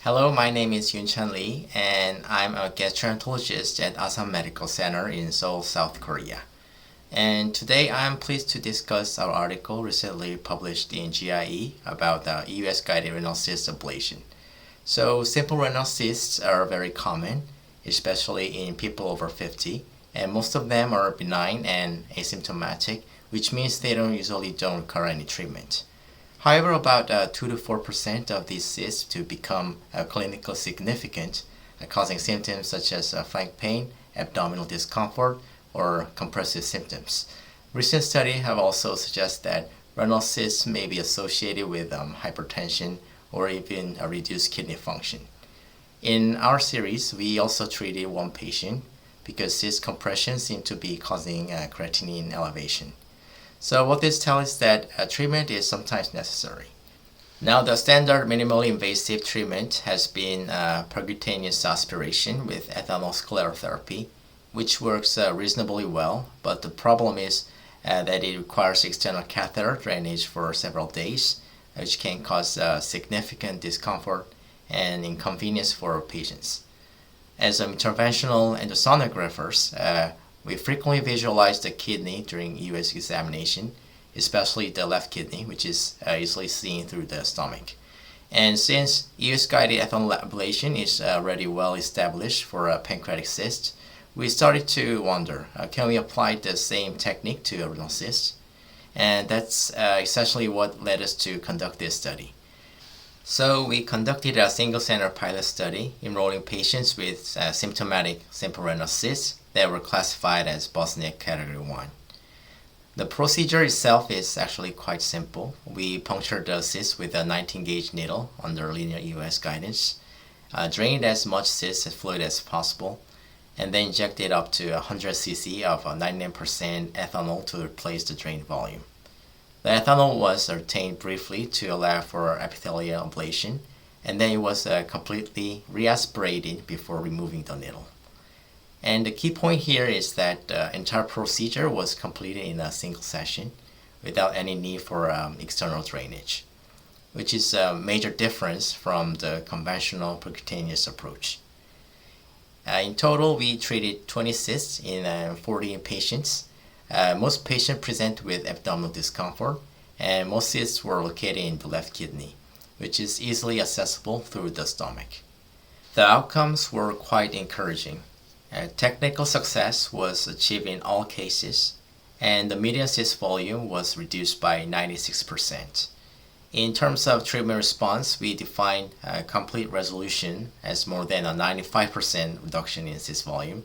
Hello, my name is Yoonchan Lee, and I'm a gastroenterologist at Asan Medical Center in Seoul, South Korea. And today I'm pleased to discuss our article recently published in GIE about the US-guided renal cyst ablation. So simple renal cysts are very common, especially in people over 50, and most of them are benign and asymptomatic, which means they usually don't require any treatment. However, about 2 to 4% of these cysts to become clinically significant, causing symptoms such as flank pain, abdominal discomfort, or compressive symptoms. Recent studies have also suggested that renal cysts may be associated with hypertension or even a reduced kidney function. In our series, we also treated one patient because cyst compression seemed to be causing creatinine elevation. So what this tells us that treatment is sometimes necessary. Now the standard minimally invasive treatment has been percutaneous aspiration with ethanol sclerotherapy, which works reasonably well, but the problem is that it requires external catheter drainage for several days, which can cause significant discomfort and inconvenience for patients. As interventional endosonographers, we frequently visualize the kidney during US examination, especially the left kidney, which is easily seen through the stomach. And since US-guided ethanol ablation is already well established for pancreatic cysts, we started to wonder, can we apply the same technique to renal cysts? And that's essentially what led us to conduct this study. So we conducted a single-center pilot study enrolling patients with symptomatic simple renal cysts that were classified as Bosniak Category 1. The procedure itself is actually quite simple. We punctured the cyst with a 19-gauge needle under linear US guidance, drained as much cyst fluid as possible, and then injected up to 100 cc of 99% ethanol to replace the drained volume. The ethanol was retained briefly to allow for epithelial ablation, and then it was completely re-aspirated before removing the needle. And the key point here is that the entire procedure was completed in a single session without any need for external drainage, which is a major difference from the conventional percutaneous approach. In total, we treated 20 cysts in 40 patients. Most patients present with abdominal discomfort, and most cysts were located in the left kidney, which is easily accessible through the stomach. The outcomes were quite encouraging. Technical success was achieved in all cases, and the median cyst volume was reduced by 96%. In terms of treatment response, we defined complete resolution as more than a 95% reduction in cyst volume,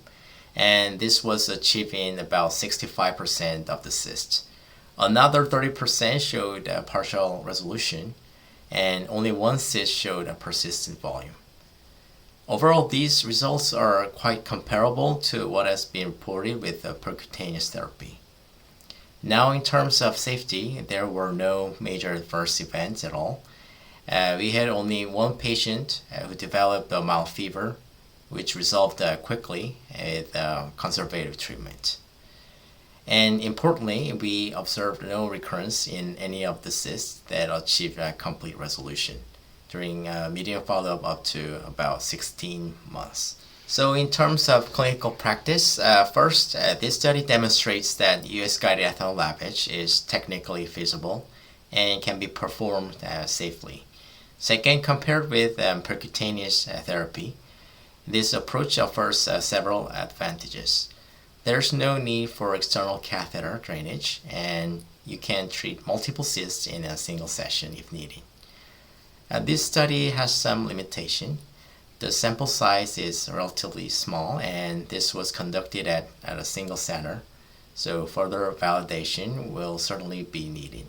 and this was achieved in about 65% of the cysts. Another 30% showed partial resolution, and only one cyst showed a persistent volume. Overall, these results are quite comparable to what has been reported with percutaneous therapy. Now, in terms of safety, there were no major adverse events at all. We had only one patient who developed a mild fever, which resolved quickly with conservative treatment. And importantly, we observed no recurrence in any of the cysts that achieved complete resolution during median follow-up up to about 16 months. So in terms of clinical practice, first, this study demonstrates that US-guided ethanol lavage is technically feasible and can be performed safely. Second, compared with percutaneous therapy, this approach offers several advantages. There's no need for external catheter drainage, and you can treat multiple cysts in a single session if needed. This study has some limitation. The sample size is relatively small, and this was conducted at a single center, so further validation will certainly be needed.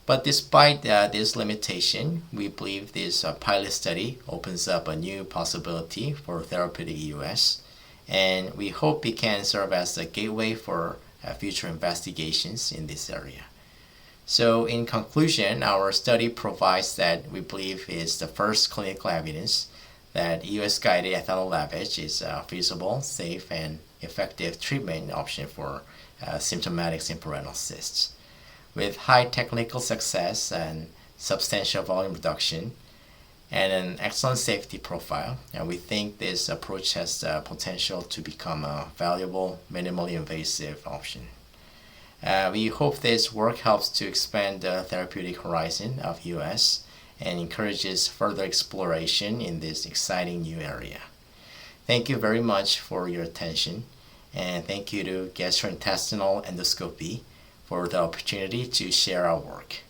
But despite this limitation, we believe this pilot study opens up a new possibility for therapeutic US, and we hope it can serve as a gateway for future investigations in this area. So in conclusion, our study provides that we believe is the first clinical evidence that US-guided ethanol lavage is a feasible, safe, and effective treatment option for symptomatic simple renal cysts. With high technical success and substantial volume reduction, and an excellent safety profile. And we think this approach has the potential to become a valuable, minimally invasive option. We hope this work helps to expand the therapeutic horizon of US and encourages further exploration in this exciting new area. Thank you very much for your attention, and thank you to Gastrointestinal Endoscopy for the opportunity to share our work.